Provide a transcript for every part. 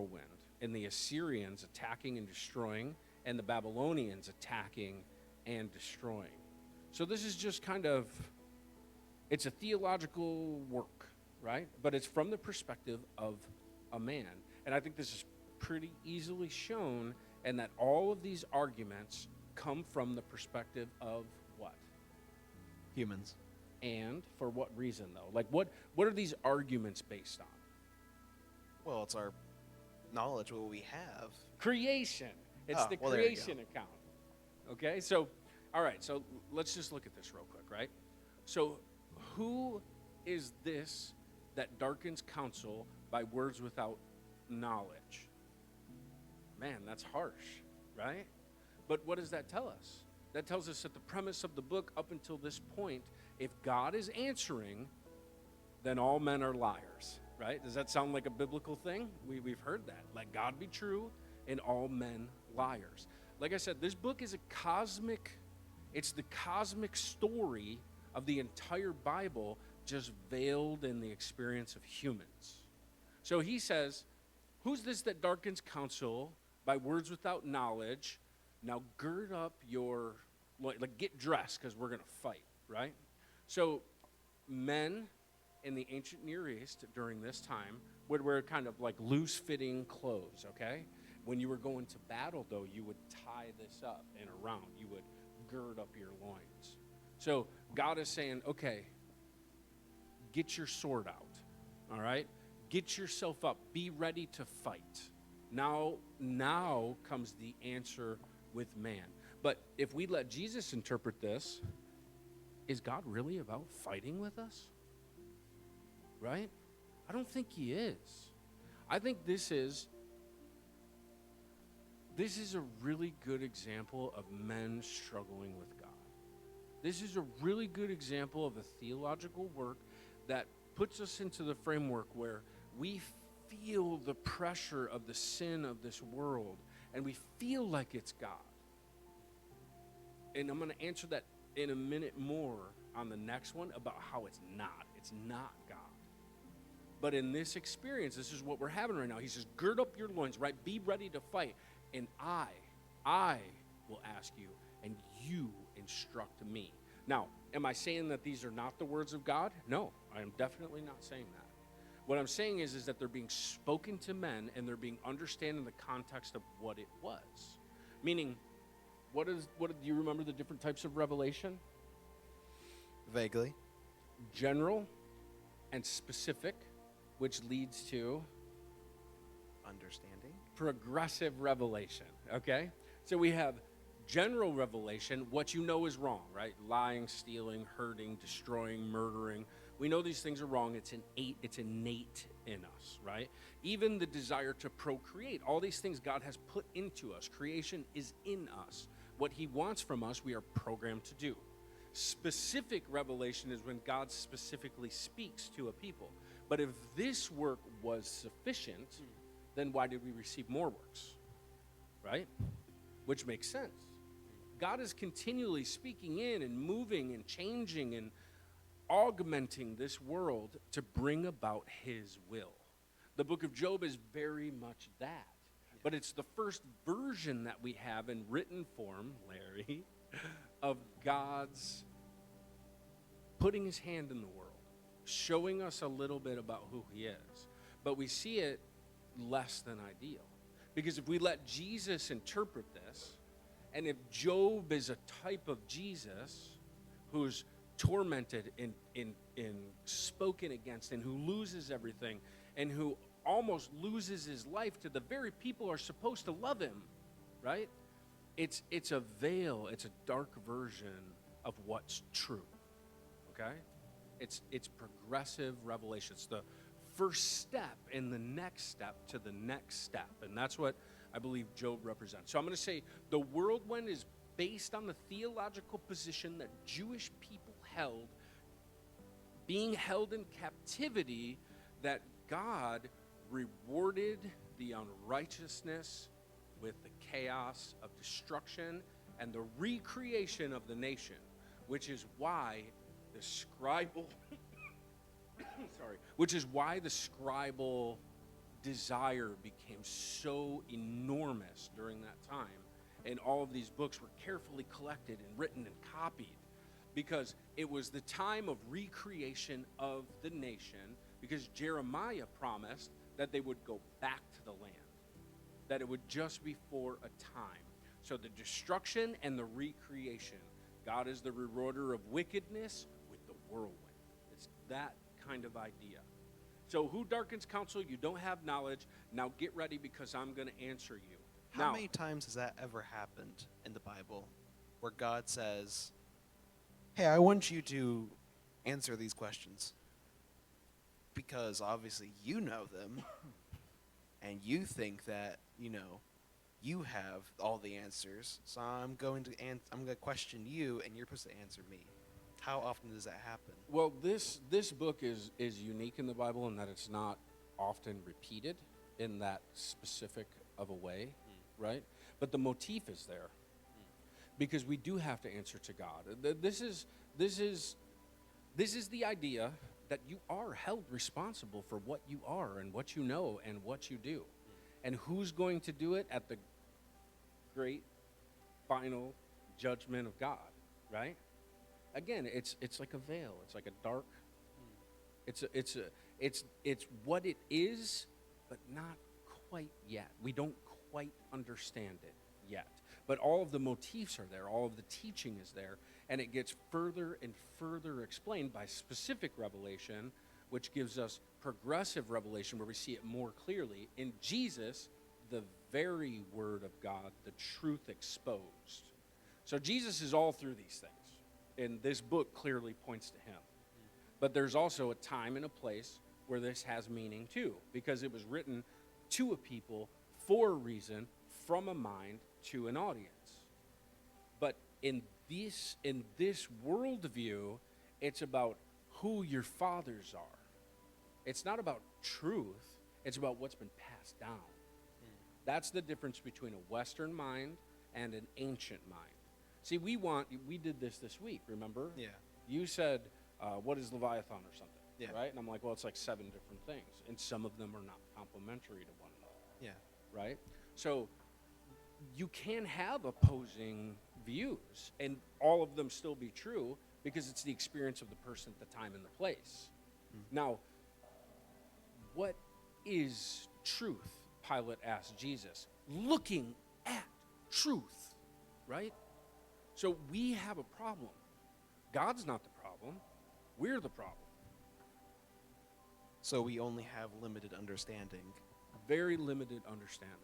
whirlwind, and the Assyrians attacking and destroying, and the Babylonians attacking and destroying. So this is just kind of, it's a theological work, right? But it's from the perspective of a man. And I think this is pretty easily shown, and that all of these arguments come from the perspective of what? Humans. And for what reason, though? Like, what are these arguments based on? Well, it's our knowledge, what we have. Creation. It's the creation account. Okay, so, all right, so let's just look at this real quick, right? So, who is this that darkens counsel by words without knowledge? Man, that's harsh, right? But what does that tell us? That tells us that the premise of the book up until this point, if God is answering, then all men are liars, right? Does that sound like a biblical thing? We've heard that. Let God be true and all men liars. Like I said, this book is it's the cosmic story of the entire Bible, just veiled in the experience of humans. So he says, who's this that darkens counsel by words without knowledge? Now gird up your, like get dressed, because we're going to fight, right? So men in the ancient Near East during this time would wear kind of like loose-fitting clothes, okay? When you were going to battle, though, you would tie this up and around. You would gird up your loins. So God is saying, okay, get your sword out, all right? Get yourself up. Be ready to fight. Now comes the answer with man. But if we let Jesus interpret this, is God really about fighting with us? Right? I don't think he is. I think this is a really good example of men struggling with God. This is a really good example of a theological work that puts us into the framework where we feel the pressure of the sin of this world, and we feel like it's God. And I'm going to answer that in a minute more on the next one about how it's not. It's not God. But in this experience, this is what we're having right now. He says, gird up your loins, right? Be ready to fight. And I will ask you, and you instruct me. Now, am I saying that these are not the words of God? No, I am definitely not saying that. What I'm saying is that they're being spoken to men, and they're being understood in the context of what it was. Meaning, what do you remember the different types of revelation? Vaguely. General and specific, which leads to understanding. Progressive revelation, okay? So we have general revelation, what you know is wrong, right? Lying, stealing, hurting, destroying, murdering. We know these things are wrong. It's innate in us, right? Even the desire to procreate, all these things God has put into us. Creation is in us. What he wants from us, we are programmed to do. Specific revelation is when God specifically speaks to a people. But if this work was sufficient, then why did we receive more works, right? Which makes sense. God is continually speaking in and moving and changing and augmenting this world to bring about his will. The book of Job is very much that. But it's the first version that we have in written form, Larry, of God's putting his hand in the world, showing us a little bit about who he is. But we see it less than ideal. Because if we let Jesus interpret this, and if Job is a type of Jesus who's tormented and spoken against, and who loses everything, and who almost loses his life to the very people who are supposed to love him, right? It's a veil, it's a dark version of what's true, okay? It's progressive revelation. It's the first step in the next step to the next step, and that's what I believe Job represents. So I'm going to say the whirlwind is based on the theological position that Jewish people held, being held in captivity, that God rewarded the unrighteousness with the chaos of destruction and the recreation of the nation, which is why the scribal desire became so enormous during that time, and all of these books were carefully collected and written and copied, because it was the time of recreation of the nation, because Jeremiah promised that they would go back to the land, that it would just be for a time. So the destruction and the recreation. God is the rewarder of wickedness with the whirlwind. It's that kind of idea. So who darkens counsel? You don't have knowledge. Now get ready, because I'm going to answer you. How many times has that ever happened in the Bible where God says, hey, I want you to answer these questions because obviously you know them and you think that, you have all the answers, so I'm going to question you and you're supposed to answer me. How often does that happen? Well, this book is unique in the Bible in that it's not often repeated in that specific of a way, right? But the motif is there, because we do have to answer to God. This is the idea that you are held responsible for what you are and what you know and what you do. And who's going to do it at the great final judgment of God, right? Again, it's like a veil. It's like a dark. It's what it is, but not quite yet. We don't quite understand it yet. But all of the motifs are there. All of the teaching is there, and it gets further and further explained by specific revelation, which gives us progressive revelation where we see it more clearly in Jesus, the very Word of God, the truth exposed. So Jesus is all through these things, and this book clearly points to him. But there's also a time and a place where this has meaning too, because it was written to a people for a reason, from a mind to an audience. But in this worldview, it's about who your fathers are. It's not about truth. It's about what's been passed down. That's the difference between a Western mind and an ancient mind. See, we did this week, remember? Yeah. You said, what is Leviathan or something, Yeah. right? And I'm like, well, it's like 7 different things, and some of them are not complementary to one another. Yeah. Right? So you can have opposing views and all of them still be true, because it's the experience of the person at the time and the place. Now, what is truth? Pilate asked Jesus, looking at truth, right? So we have a problem. God's not the problem. We're the problem. So we only have limited understanding. Very limited understanding.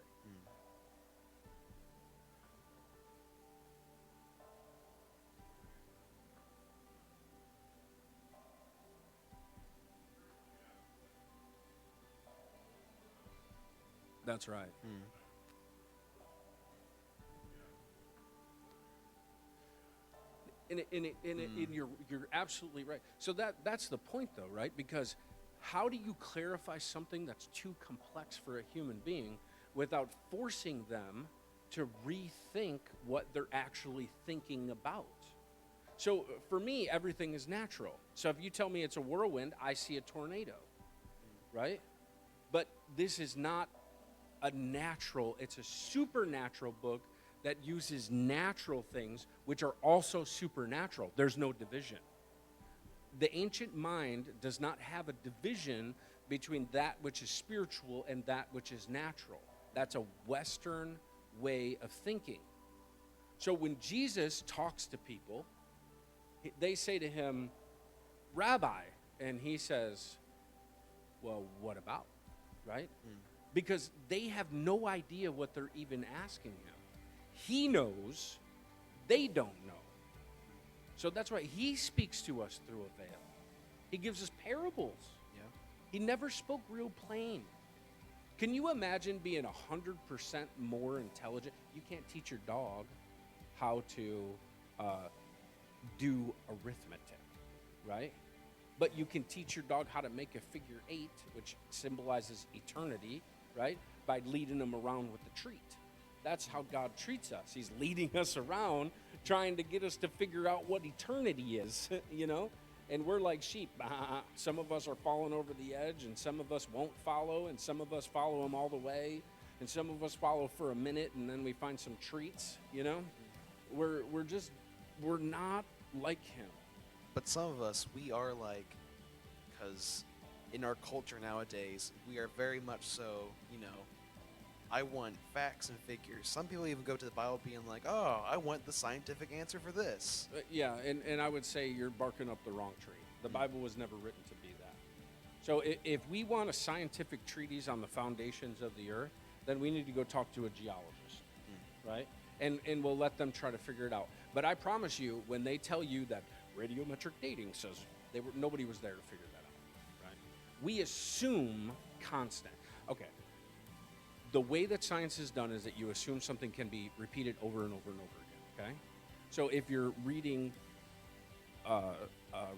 That's right. And you're absolutely right. So that's the point, though, right? Because how do you clarify something that's too complex for a human being without forcing them to rethink what they're actually thinking about? So for me, everything is natural. So if you tell me it's a whirlwind, I see a tornado, right? But this is not a natural, it's a supernatural book that uses natural things, which are also supernatural. There's no division. The ancient mind does not have a division between that which is spiritual and that which is natural. That's a Western way of thinking. So when Jesus talks to people, they say to him, Rabbi, and he says, well, what about, right? Because they have no idea what they're even asking him. He knows, they don't know. So that's why he speaks to us through a veil. He gives us parables. Yeah. He never spoke real plain. Can you imagine being 100% more intelligent? You can't teach your dog how to do arithmetic, right? But you can teach your dog how to make a figure 8, which symbolizes eternity, right? By leading them around with the treat. That's how God treats us. He's leading us around, trying to get us to figure out what eternity is, you know? And we're like sheep. Some of us are falling over the edge, and some of us won't follow, and some of us follow him all the way, and some of us follow for a minute, and then we find some treats, you know? We're not like him. But some of us, we are like, because in our culture nowadays, we are very much so, I want facts and figures. Some people even go to the Bible being like, oh, I want the scientific answer for this. Yeah, and I would say you're barking up the wrong tree. The Bible was never written to be that. So if we want a scientific treatise on the foundations of the earth, then we need to go talk to a geologist, right? And we'll let them try to figure it out. But I promise you, when they tell you that radiometric dating says nobody was there to figure that out, right? We assume constant. Okay. The way that science is done is that you assume something can be repeated over and over and over again, okay? So if you're reading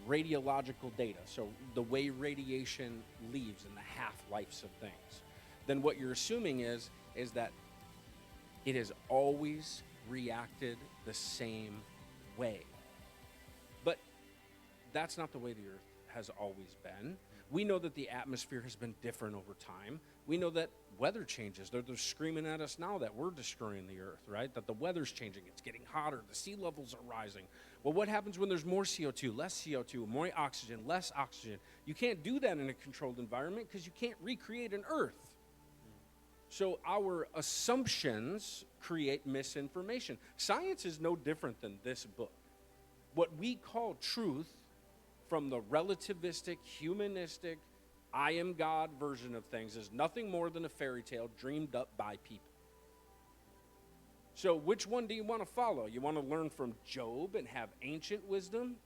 radiological data, so the way radiation leaves and the half-lives of things, then what you're assuming is that it has always reacted the same way. But that's not the way the earth has always been. We know that the atmosphere has been different over time. We know that weather changes. They're screaming at us now that we're destroying the earth, right? That the weather's changing. It's getting hotter. The sea levels are rising. Well, what happens when there's more CO2, less CO2, more oxygen, less oxygen? You can't do that in a controlled environment because you can't recreate an earth. So our assumptions create misinformation. Science is no different than this book. What we call truth from the relativistic, humanistic, I am God version of things is nothing more than a fairy tale dreamed up by people. So which one do you want to follow? You want to learn from Job and have ancient wisdom?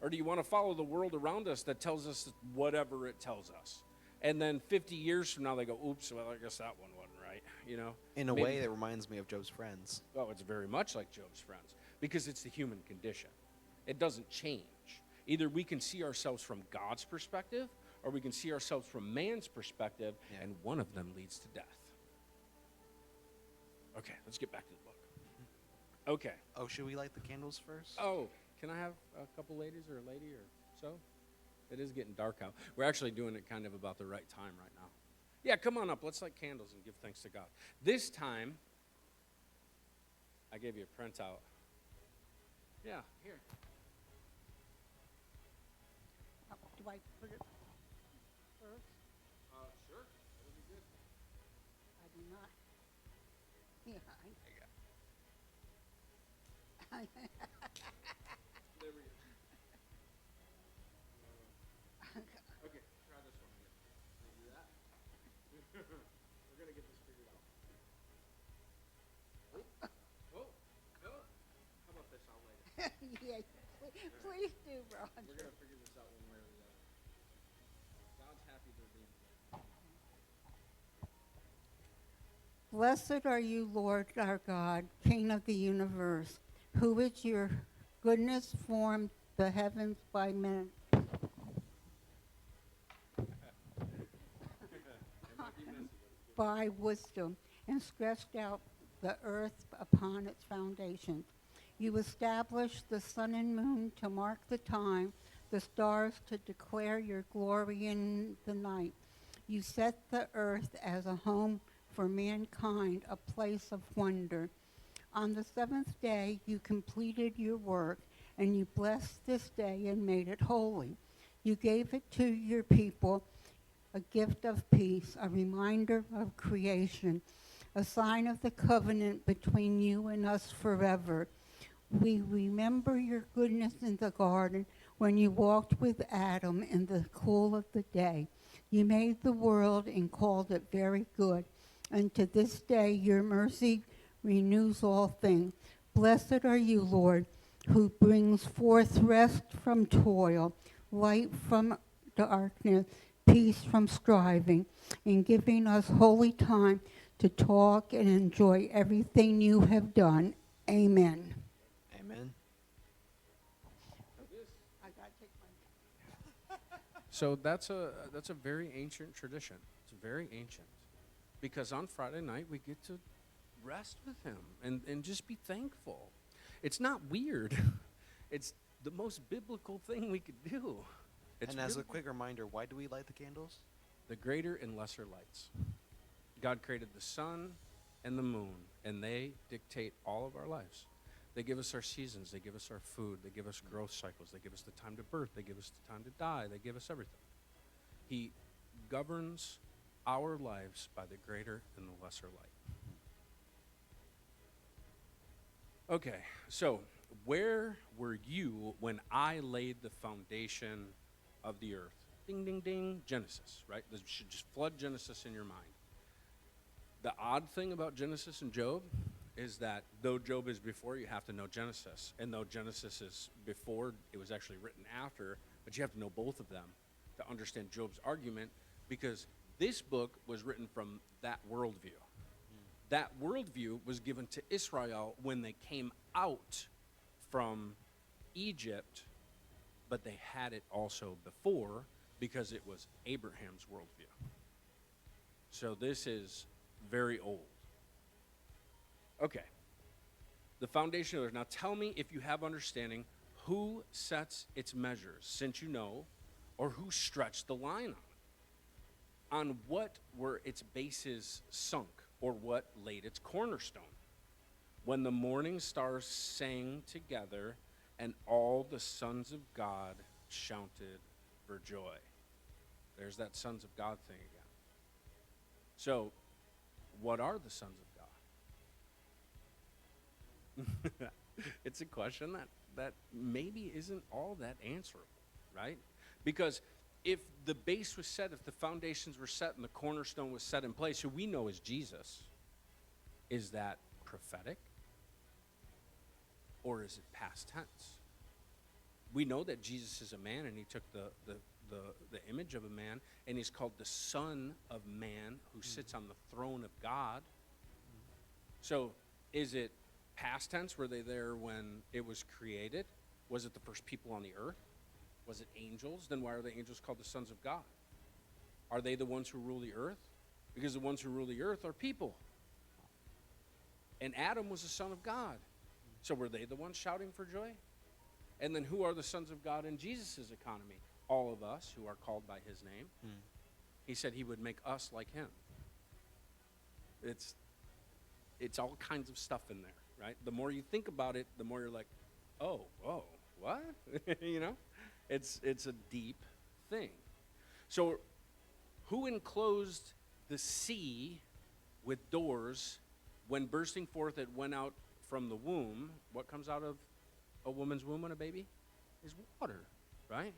Or do you want to follow the world around us that tells us whatever it tells us? And then 50 years from now, they go, oops, well, I guess that one wasn't right, you know? In a way, that reminds me of Job's friends. Oh, it's very much like Job's friends because it's the human condition. It doesn't change. Either we can see ourselves from God's perspective or we can see ourselves from man's perspective, and one of them leads to death. Okay, let's get back to the book. Okay. Oh, should we light the candles first? Oh, can I have a couple ladies or a lady or so? It is getting dark out. We're actually doing it kind of about the right time right now. Yeah, come on up. Let's light candles and give thanks to God. This time, I gave you a printout. Yeah, here. Do I put it first? Sure. That'll be good. I do not. Yeah. There we go. Okay, try this one here. Can you do that? We're going to get this figured out. Oh. How about this? I'll light it. Yeah, please do, Roger. We're going to figure this out one way or the other. God's happy they're being good. Blessed are you, Lord our God, King of the universe, who with your goodness formed the heavens by men. By wisdom, and stretched out the earth upon its foundations. You established the sun and moon to mark the time, the stars to declare your glory in the night. You set the earth as a home for mankind, a place of wonder. On the seventh day, you completed your work, and you blessed this day and made it holy. You gave it to your people, a gift of peace, a reminder of creation, a sign of the covenant between you and us forever. We remember your goodness in the garden when you walked with Adam in the cool of the day. You made the world and called it very good. And to this day, your mercy renews all things. Blessed are you, Lord, who brings forth rest from toil, light from darkness, peace from striving, and giving us holy time to talk and enjoy everything you have done. Amen. Amen. I gotta take my... So that's a very ancient tradition. It's very ancient. Because on Friday night we get to rest with him and just be thankful. It's not weird. It's the most biblical thing we could do. It's And as a really quick reminder, why do we light the candles? the greater and lesser lights. God created the sun and the moon, and they dictate all of our lives. They give us our seasons. They give us our food. They give us growth cycles. They give us the time to birth. They give us the time to die. They give us everything. He governs our lives by the greater and the lesser light. Okay, so where were you when I laid the foundation of the earth? Ding, ding, ding, Genesis, right? This should just flood Genesis in your mind. The odd thing about Genesis and Job is that though Job is before, you have to know Genesis. And though Genesis is before, it was actually written after, but you have to know both of them to understand Job's argument, because this book was written from that worldview. That worldview was given to Israel when they came out from Egypt, but they had it also before because it was Abraham's worldview. So this is very old. Okay. The foundation of it. Now tell me if you have understanding, who sets its measures, since you know, or who stretched the line on what were its bases sunk, or what laid its cornerstone? When the morning stars sang together, and all the sons of God shouted for joy. There's that sons of God thing again. So, what are the sons of God? It's a question that maybe isn't all that answerable, right? Because if the base was set, if the foundations were set and the cornerstone was set in place, who we know is Jesus, is that prophetic? Or is it past tense? We know that Jesus is a man, and he took the image of a man, and he's called the Son of Man, who sits on the throne of God. So is it past tense? Were they there when it was created? Was it the first people on the earth? Was it angels? Then why are the angels called the sons of God? Are they the ones who rule the earth? Because the ones who rule the earth are people. And Adam was a son of God. So were they the ones shouting for joy? And then who are the sons of God in Jesus' economy? All of us who are called by his name. He said he would make us like him. It's all kinds of stuff in there, right? The more you think about it, the more you're like, oh, whoa, what? You know? It's a deep thing. So who enclosed the sea with doors when bursting forth it went out from the womb? What comes out of a woman's womb when a baby? Is water, right?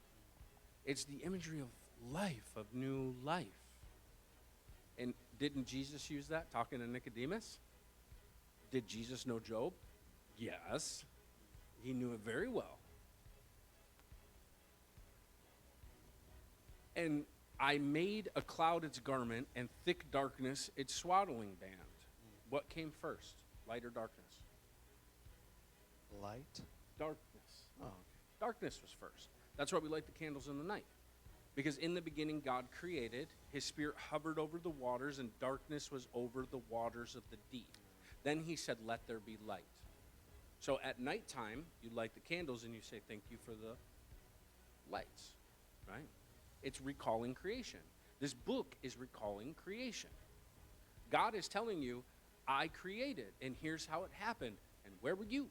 It's the imagery of life, of new life. And didn't Jesus use that talking to Nicodemus? Did Jesus know Job? Yes. He knew it very well. And I made a cloud its garment, and thick darkness its swaddling band. What came first, light or darkness? Light? Darkness. Oh, okay. Darkness was first. That's why we light the candles in the night. Because in the beginning, God created, his spirit hovered over the waters, and darkness was over the waters of the deep. Then he said, let there be light. So at nighttime, you light the candles and you say, thank you for the lights, right? It's recalling creation. This book is recalling creation. God is telling you, I created, and here's how it happened. And where were you?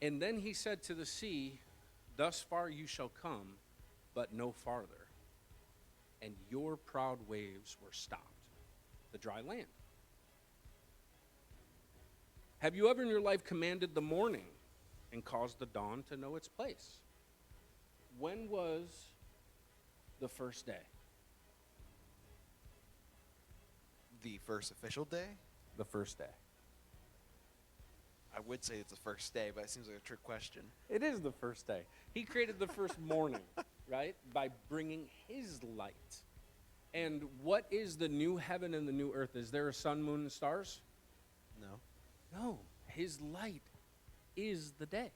And then he said to the sea, thus far you shall come, but no farther. And your proud waves were stopped. The dry land. Have you ever in your life commanded the morning and caused the dawn to know its place? When was the first day? The first official day? The first day. I would say it's the first day, but it seems like a trick question. It is the first day. He created the first morning, right? By bringing his light. And what is the new heaven and the new earth? Is there a sun, moon, and stars? No. No. His light is the day.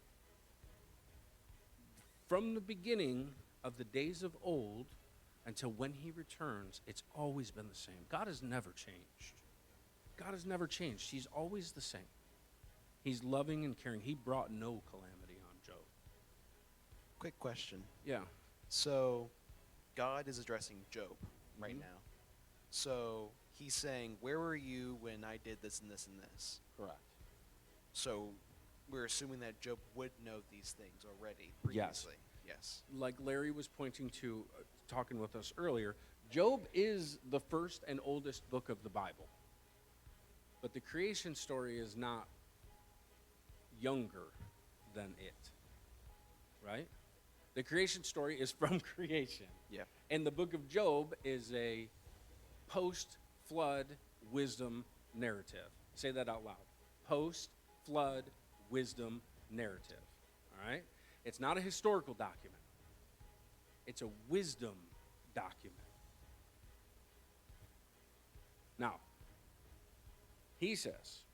From the beginning of the days of old until when he returns, it's always been the same. God has never changed. God has never changed. He's always the same. He's loving and caring. He brought no calamity on Job. Quick question. Yeah. So, God is addressing Job right Mhm. now. So, he's saying, where were you when I did this and this and this? Correct. So, we're assuming that Job would know these things already Yes. previously. Yes. Like Larry was pointing to, talking with us earlier, Job is the first and oldest book of the Bible. But the creation story is not younger than it, right? The creation story is from creation. Yeah. And the book of Job is a post-flood wisdom narrative. Say that out loud. Post-flood wisdom narrative. All right? It's not a historical document. It's a wisdom document. Now, he says,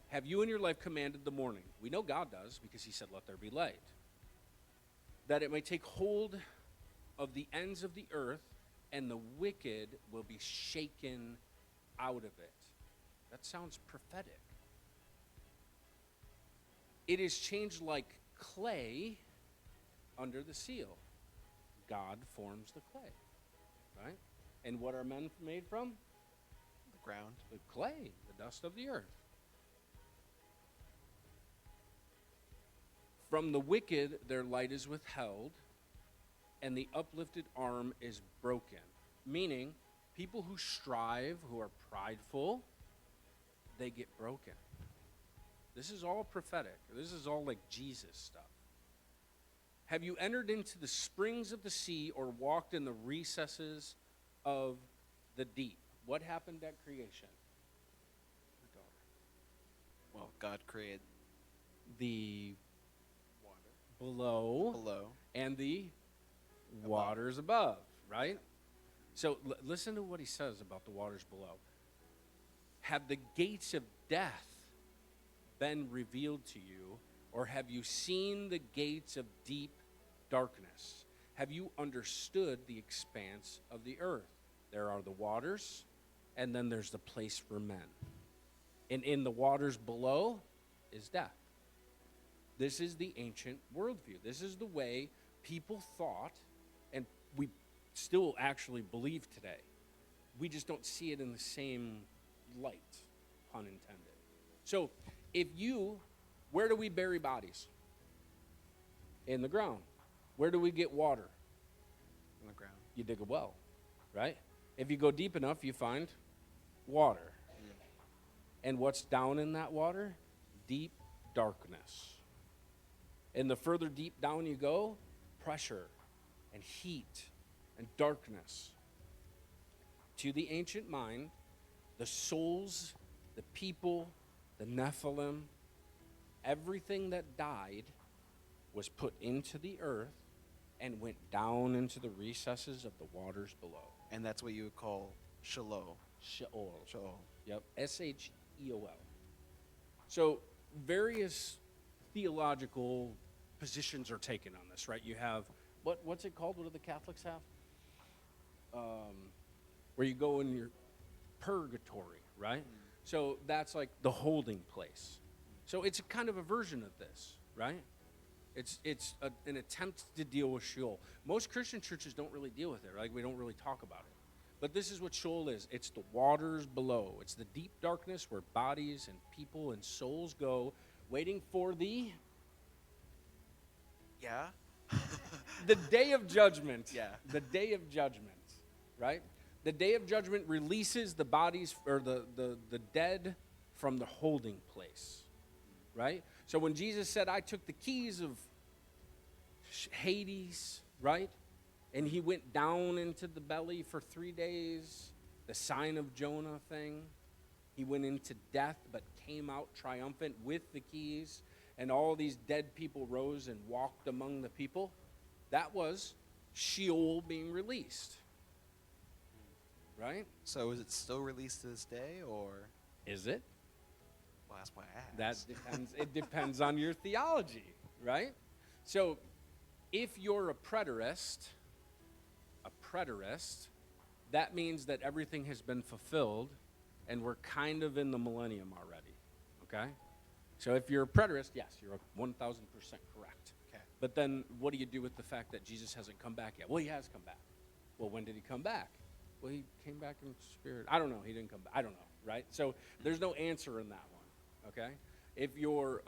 have you in your life commanded the morning? We know God does because he said, let there be light. That it may take hold of the ends of the earth, and the wicked will be shaken out of it. That sounds prophetic. It is changed like clay under the seal. God forms the clay, right? And what are men made from? The ground. The clay, the dust of the earth. From the wicked, their light is withheld, and the uplifted arm is broken. Meaning, people who strive, who are prideful, they get broken. This is all prophetic. This is all like Jesus stuff. Have you entered into the springs of the sea or walked in the recesses of the deep? What happened at creation? Well, God created The water below and the waters above, right? So listen to what he says about the waters below. Have the gates of death been revealed to you, or have you seen the gates of deep darkness? Have you understood the expanse of the earth? There are the waters, and then there's the place for men. And in the waters below is death. This is the ancient worldview. This is the way people thought, and we still actually believe today. We just don't see it in the same light, pun intended. So, where do we bury bodies? In the ground. Where do we get water? on the ground. You dig a well, right? If you go deep enough, you find water. And what's down in that water? Deep darkness. And the further deep down you go, pressure and heat and darkness. To the ancient mind, the souls, the people, the Nephilim, everything that died was put into the earth and went down into the recesses of the waters below. And that's what you would call Sheol. Sheol. Sheol. Yep, S-H-E-O-L. So various theological positions are taken on this, right? You have, what's it called? What do the Catholics have? Where you go in your purgatory, right? So that's like the holding place. So it's a kind of a version of this, right? It's an attempt to deal with Sheol. Most Christian churches don't really deal with it, right? We don't really talk about it. But this is what Sheol is. It's the waters below. It's the deep darkness where bodies and people and souls go, waiting for the day of judgment. Yeah. The day of judgment, right? The day of judgment releases the bodies, or the dead from the holding place, right? So when Jesus said, I took the keys of Hades, right? And he went down into the belly for 3 days, the sign of Jonah thing. He went into death but came out triumphant with the keys, and all these dead people rose and walked among the people. That was Sheol being released, right? So is it still released to this day, or? Is it? Well, that's why I That asked. depends. It depends on your theology, right? So if you're a preterist, that means that everything has been fulfilled and we're kind of in the millennium already, okay? So if you're a preterist, yes, you're 1,000% correct. Okay. But then what do you do with the fact that Jesus hasn't come back yet? Well, he has come back. Well, when did he come back? Well, he came back in spirit. I don't know. He didn't come back. I don't know, right? So there's no answer in that one, okay? If you're,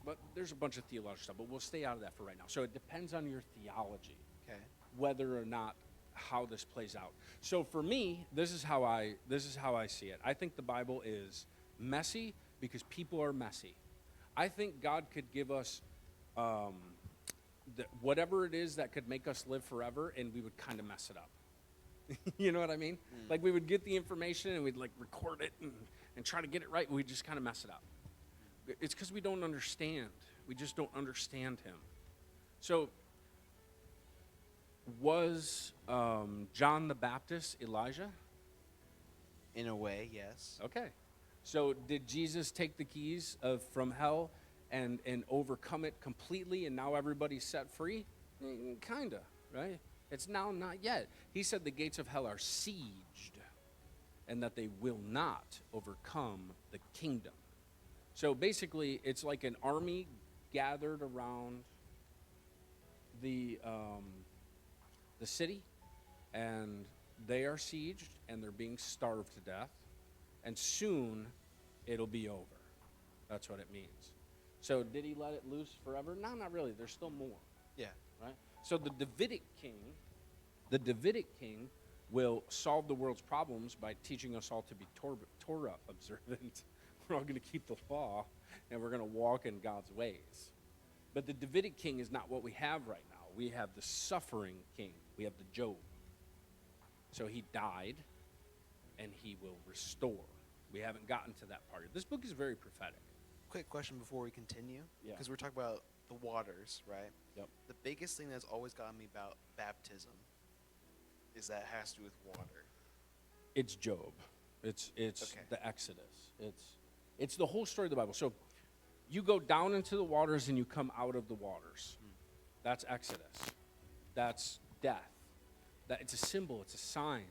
but there's a bunch of theological stuff, but we'll stay out of that for right now. So it depends on your theology, Okay. whether or not how this plays out. So for me, this is how I see it. I think the Bible is messy because people are messy. I think God could give us whatever it is that could make us live forever, and we would kind of mess it up. You know what I mean? Like we would get the information and we'd like record it and try to get it right, and we'd just kind of mess it up. It's because we don't understand. We just don't understand him. So was John the Baptist Elijah? In a way, yes. Okay. So did Jesus take the keys from hell and overcome it completely, and now everybody's set free? Kind of, right? It's now not yet. He said the gates of hell are sieged and that they will not overcome the kingdom. So basically, it's like an army gathered around the city, and they are sieged, and they're being starved to death, and soon it'll be over. That's what it means. So did he let it loose forever? No, not really. There's still more, Yeah. right? So the Davidic king will solve the world's problems by teaching us all to be Torah observant. We're all going to keep the law, and we're going to walk in God's ways. But the Davidic king is not what we have right now. We have the suffering king. We have the Job. So he died, and he will restore. We haven't gotten to that part. This book is very prophetic. Quick question before we continue. Yeah. Because we're talking about the waters, right? Yep. The biggest thing that's always gotten me about baptism is that it has to do with water. It's Job. It's Okay. the Exodus. It's the whole story of the Bible. So you go down into the waters and you come out of the waters. That's Exodus. That's death. It's a symbol. It's a sign.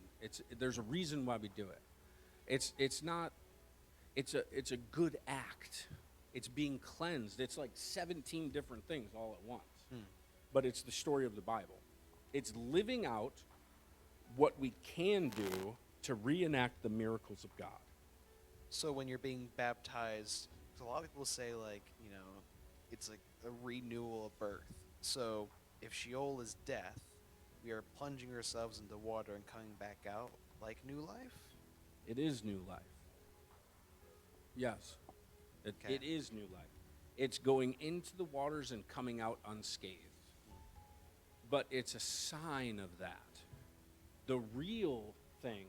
There's a reason why we do it. It's a good act. It's being cleansed. It's like 17 different things all at once. But it's the story of the Bible. It's living out what we can do to reenact the miracles of God. So when you're being baptized, 'cause a lot of people say, like, it's like a renewal of birth. So if Sheol is death, we are plunging ourselves into water and coming back out like new life? It is new life. Yes. Okay. It is new life. It's going into the waters and coming out unscathed. But it's a sign of that. The real thing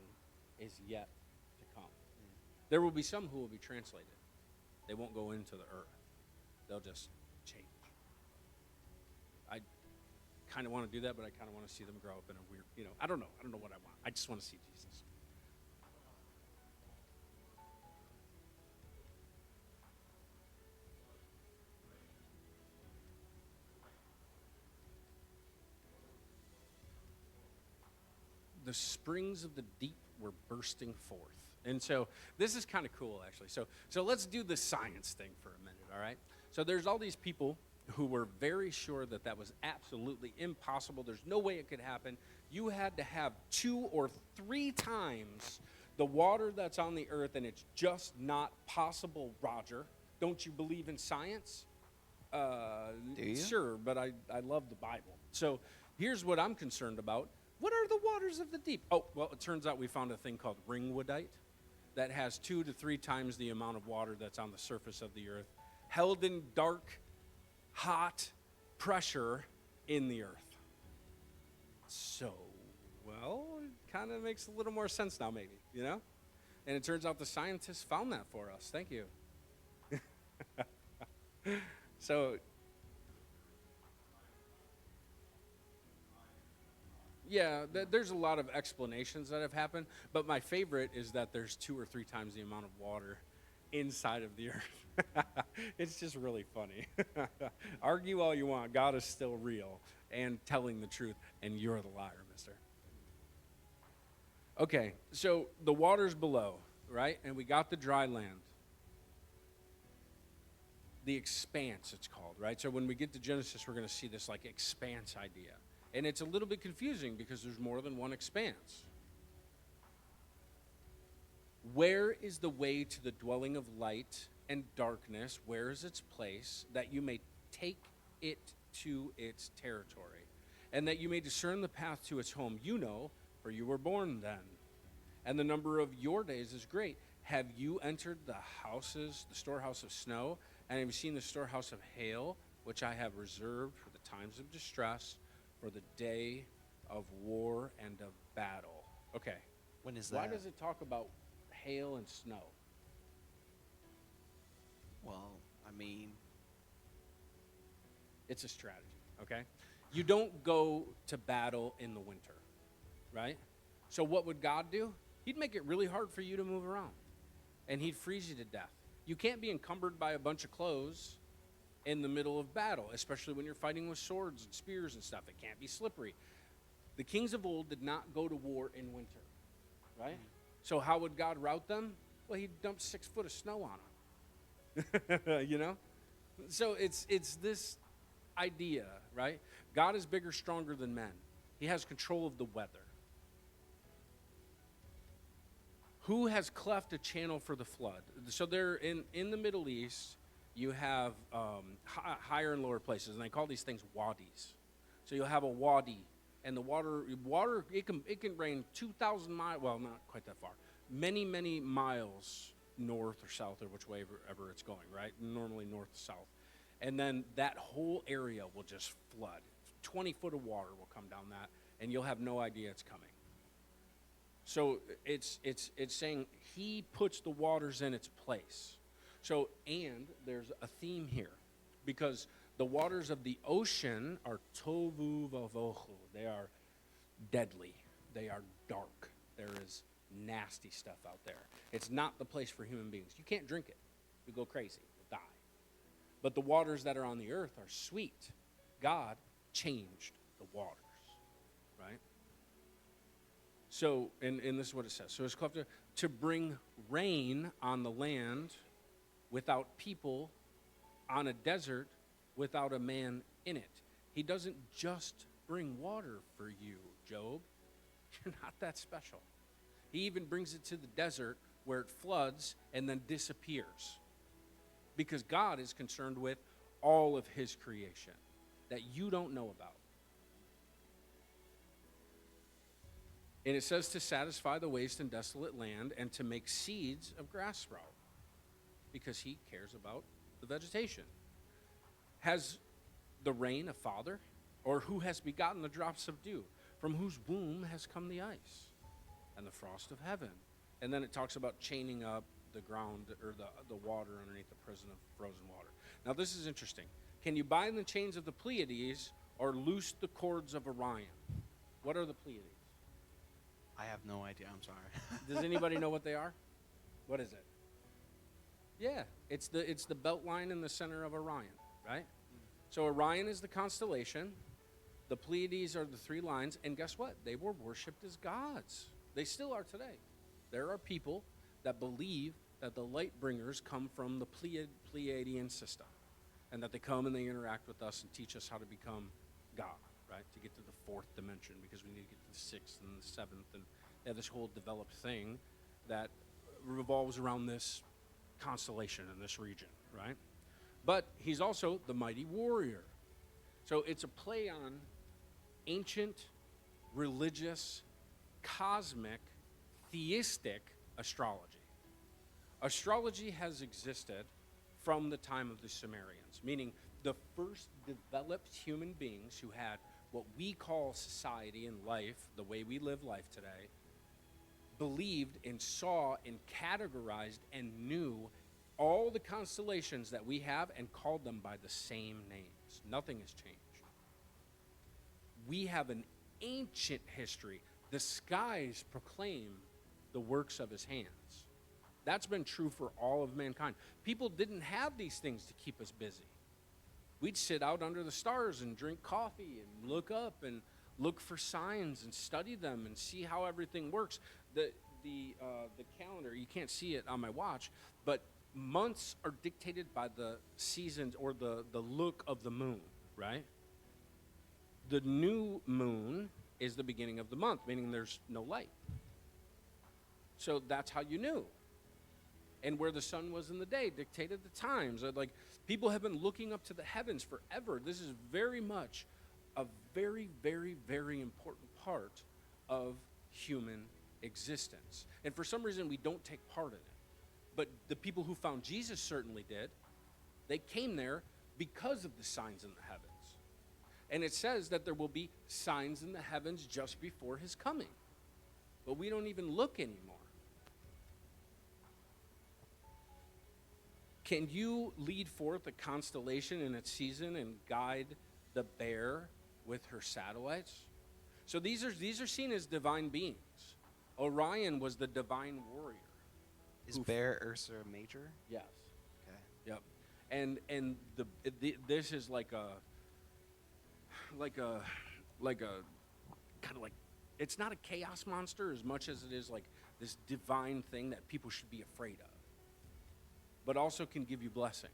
is yet to come. There will be some who will be translated. They won't go into the earth. They'll just change. I kind of want to do that, but I kind of want to see them grow up in a weird, I don't know. I don't know what I want. I just want to see Jesus. The springs of the deep were bursting forth. And so this is kind of cool, actually. So let's do the science thing for a minute, all right? So there's all these people who were very sure that was absolutely impossible. There's no way it could happen. You had to have 2 or 3 times the water that's on the earth, and it's just not possible, Roger. Don't you believe in science? Do you? Sure, but I love the Bible. So here's what I'm concerned about. What are the waters of the deep? Oh, well, it turns out we found a thing called ringwoodite that has 2 to 3 times the amount of water that's on the surface of the earth, held in dark, hot pressure in the earth. So, well, it kind of makes a little more sense now, maybe, And it turns out the scientists found that for us. Thank you. So, yeah, there's a lot of explanations that have happened, but my favorite is that there's 2 or 3 times the amount of water inside of the earth. It's just really funny. Argue all you want. God is still real and telling the truth, and you're the liar, mister. Okay, so the water's below, right? And we got the dry land. the expanse, it's called, right? So when we get to Genesis, we're going to see this like expanse idea. And it's a little bit confusing because there's more than one expanse. Where is the way to the dwelling of light and darkness? Where is its place, that you may take it to its territory, and that you may discern the path to its home? You know, for you were born then, and the number of your days is great. Have you entered the storehouse of snow, and have you seen the storehouse of hail, which I have reserved for the times of distress, for the day of war and of battle? Okay. When is that? Why does it talk about hail and snow? Well, I mean, It's a strategy, okay? You don't go to battle in the winter, right? So what would God do? He'd make it really hard for you to move around, and he'd freeze you to death. You can't be encumbered by a bunch of clothes in the middle of battle, especially when you're fighting with swords and spears and stuff. It can't be slippery. The kings of old did not go to war in winter, right? So how would God rout them? Well, he'd dump 6 foot of snow on them. You know? So it's this idea, right? God is bigger, stronger than men. He has control of the weather. Who has cleft a channel for the flood? So they're in the Middle East, you have higher and lower places, and they call these things wadis. So you'll have a wadi, and the water it can rain 2,000 miles, well, not quite that far, many miles north or south or whichever it's going, right? Normally north to south. And then that whole area will just flood. 20 foot of water will come down that, and you'll have no idea it's coming. So it's saying he puts the waters in its place. So, and there's a theme here, because the waters of the ocean are tovu vavohu. They are deadly. They are dark. There is nasty stuff out there. It's not the place for human beings. You can't drink it. You go crazy. You'll die. But the waters that are on the earth are sweet. God changed the waters, right? So, and this is what it says. So it's called to bring rain on the land without people, on a desert without a man in it. He doesn't just bring water for you, Job. You're not that special. He even brings it to the desert where it floods and then disappears. Because God is concerned with all of his creation that you don't know about. And it says to satisfy the waste and desolate land and to make seeds of grass sprout, because he cares about the vegetation. Has the rain a father? Or who has begotten the drops of dew? From whose womb has come the ice and the frost of heaven? And then it talks about chaining up the ground, or the water underneath the prison of frozen water. Now this is interesting. Can you bind the chains of the Pleiades or loose the cords of Orion? What are the Pleiades? I have no idea. I'm sorry. Does anybody know what they are? What is it? Yeah, it's the belt line in the center of Orion, right? So Orion is the constellation. The Pleiades are the 3 lines, and guess what? They were worshipped as gods. They still are today. There are people that believe that the light bringers come from the Pleiadian system, and that they come and they interact with us and teach us how to become God, right? To get to the 4th dimension, because we need to get to the 6th and the 7th, and they have this whole developed thing that revolves around this constellation in this region, right? But he's also the mighty warrior. So it's a play on ancient, religious, cosmic, theistic astrology. Astrology has existed from the time of the Sumerians, meaning the first developed human beings who had what we call society and life, the way we live life today, believed and saw and categorized and knew all the constellations that we have and called them by the same names. Nothing has changed. We have an ancient history. The skies proclaim the works of his hands. That's been true for all of mankind. People didn't have these things to keep us busy. We'd sit out under the stars and drink coffee and look up and look for signs and study them and see how everything works. The calendar, you can't see it on my watch, but months are dictated by the seasons or the look of the moon, right? The new moon is the beginning of the month, meaning there's no light. So that's how you knew. And where the sun was in the day dictated the times. Like, people have been looking up to the heavens forever. This is very much a very, very, very important part of human existence. And for some reason, we don't take part in it. But the people who found Jesus certainly did. They came there because of the signs in the heavens. And it says that there will be signs in the heavens just before his coming. But we don't even look anymore. Can you lead forth a constellation in its season and guide the bear with her satellites? So these are seen as divine beings. Orion was the divine warrior. Is Bear Ursa Major? Yes. Okay. Yep. And this is like a kind of like, it's not a chaos monster as much as it is like this divine thing that people should be afraid of, but also can give you blessings.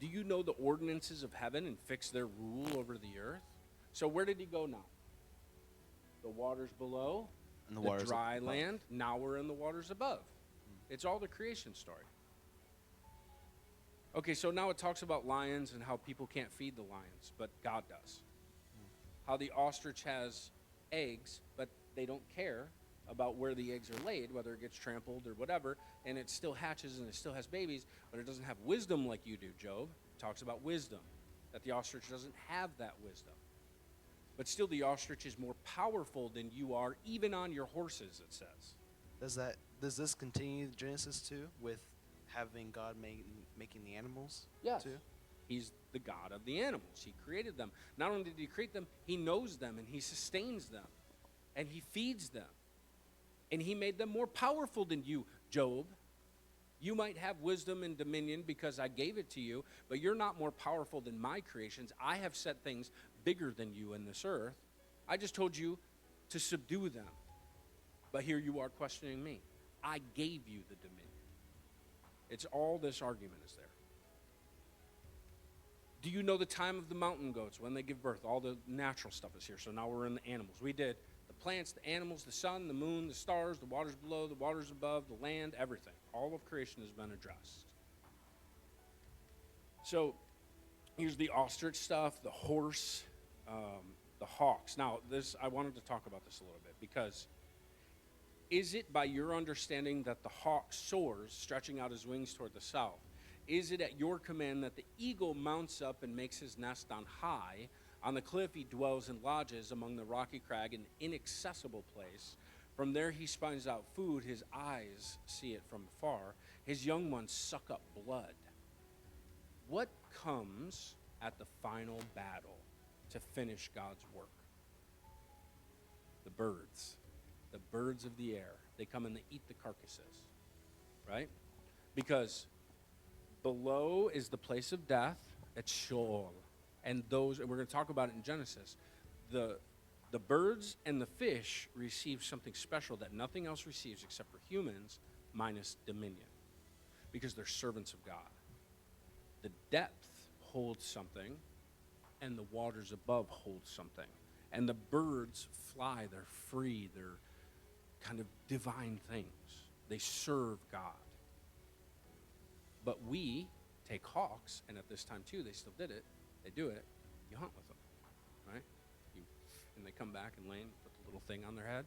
Do you know the ordinances of heaven and fix their rule over the earth? So where did he go now? The waters below, And the the waters dry above. land. Now we're in the waters above. It's all the creation story. Okay, so now it talks about lions and how people can't feed the lions, but God does. How the ostrich has eggs, but they don't care about where the eggs are laid, whether it gets trampled or whatever, and it still hatches and it still has babies, but it doesn't have wisdom like you do, Job. It talks about wisdom, that the ostrich doesn't have that wisdom. But still, the ostrich is more powerful than you are, even on your horses, it says. Does this continue Genesis 2 with having God making the animals? Yes. Too? He's the God of the animals. He created them. Not only did he create them, he knows them and he sustains them and he feeds them. And he made them more powerful than you, Job. You might have wisdom and dominion because I gave it to you, but you're not more powerful than my creations. I have set things bigger than you in this earth. I just told you to subdue them. But here you are questioning me. I gave you the dominion. It's all this argument is there. Do you know the time of the mountain goats when they give birth? All the natural stuff is here. So now we're in the animals. We did the plants, the animals, the sun, the moon, the stars, the waters below, the waters above, the land, everything. All of creation has been addressed. So here's the ostrich stuff, the horse, the hawks. Now, I wanted to talk about this a little bit because is it by your understanding that the hawk soars, stretching out his wings toward the south? Is it at your command that the eagle mounts up and makes his nest on high? On the cliff he dwells and lodges among the rocky crag, an inaccessible place. From there he spines out food. His eyes see it from afar. His young ones suck up blood. What comes at the final battle to finish God's work? The birds. The birds of the air. They come and they eat the carcasses, right? Because below is the place of death, it's Sheol. And we're going to talk about it in Genesis. The birds and the fish receive something special that nothing else receives except for humans, minus dominion, because they're servants of God. The depth holds something, and the waters above hold something. And the birds fly, they're free, they're kind of divine things. They serve God. But we take hawks, and at this time too, they still did it. They do it. You hunt with them, right? And they come back and land with the little thing on their head,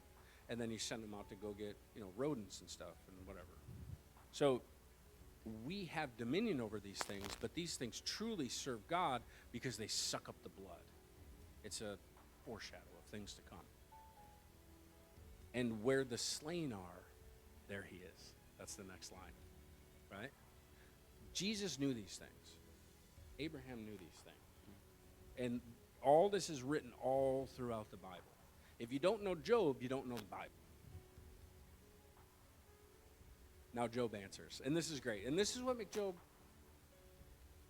and then you send them out to go get, rodents and stuff and whatever. So we have dominion over these things, but these things truly serve God because they suck up the blood. It's a foreshadow of things to come. And where the slain are, there he is. That's the next line, right? Jesus knew these things. Abraham knew these things. And all this is written all throughout the Bible. If you don't know Job, you don't know the Bible. Now Job answers. And this is great. And this is what makes Job,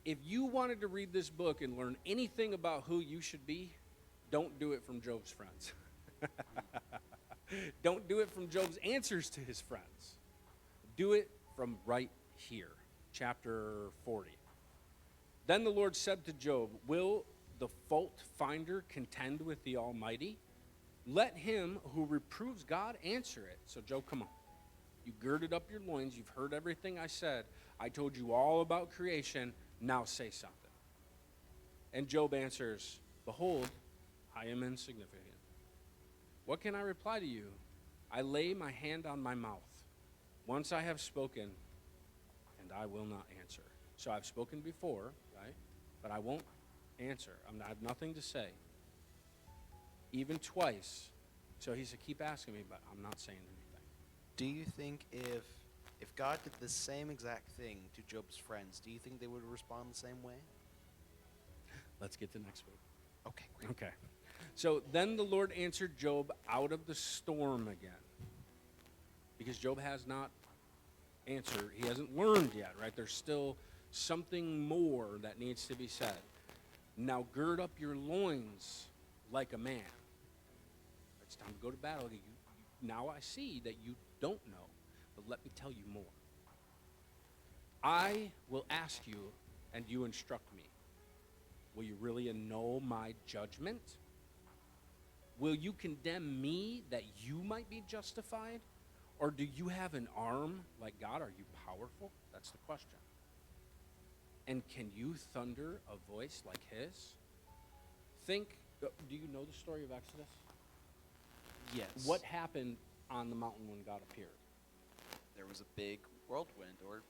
if you wanted to read this book and learn anything about who you should be, don't do it from Job's friends. Don't do it from Job's answers to his friends. Do it from right here, chapter 40. Then the Lord said to Job, will the fault finder contend with the Almighty? Let him who reproves God answer it. So Job, come on. You girded up your loins. You've heard everything I said. I told you all about creation. Now say something. And Job answers, behold, I am insignificant. What can I reply to you? I lay my hand on my mouth. Once I have spoken, and I will not answer. So I've spoken before, right? But I won't answer. I have nothing to say. Even twice. So he said, keep asking me, but I'm not saying anything. Do you think if God did the same exact thing to Job's friends, do you think they would respond the same way? Let's get to next week. Okay, great. Okay. So then the Lord answered Job out of the storm again. Because Job has not answered. He hasn't learned yet, right? There's still something more that needs to be said. Now gird up your loins like a man. It's time to go to battle. Now I see that you don't know, but let me tell you more. I will ask you, and you instruct me. Will you really annul my judgment? Will you condemn me that you might be justified? Or do you have an arm like God? Are you powerful? That's the question. And can you thunder a voice like his? Do you know the story of Exodus? Yes. What happened on the mountain when God appeared? There was a big whirlwind or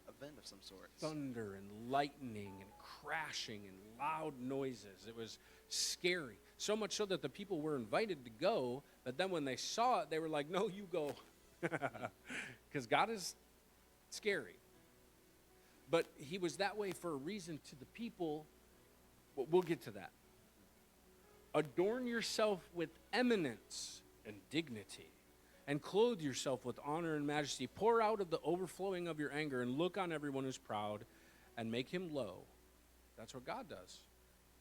event of some sort. Thunder and lightning and crashing and loud noises. It was scary. So much so that the people were invited to go, but then when they saw it, they were like, no, you go. Because God is scary. But he was that way for a reason to the people. We'll get to that. Adorn yourself with eminence and dignity, and clothe yourself with honor and majesty. Pour out of the overflowing of your anger, and look on everyone who's proud, and make him low. That's what God does.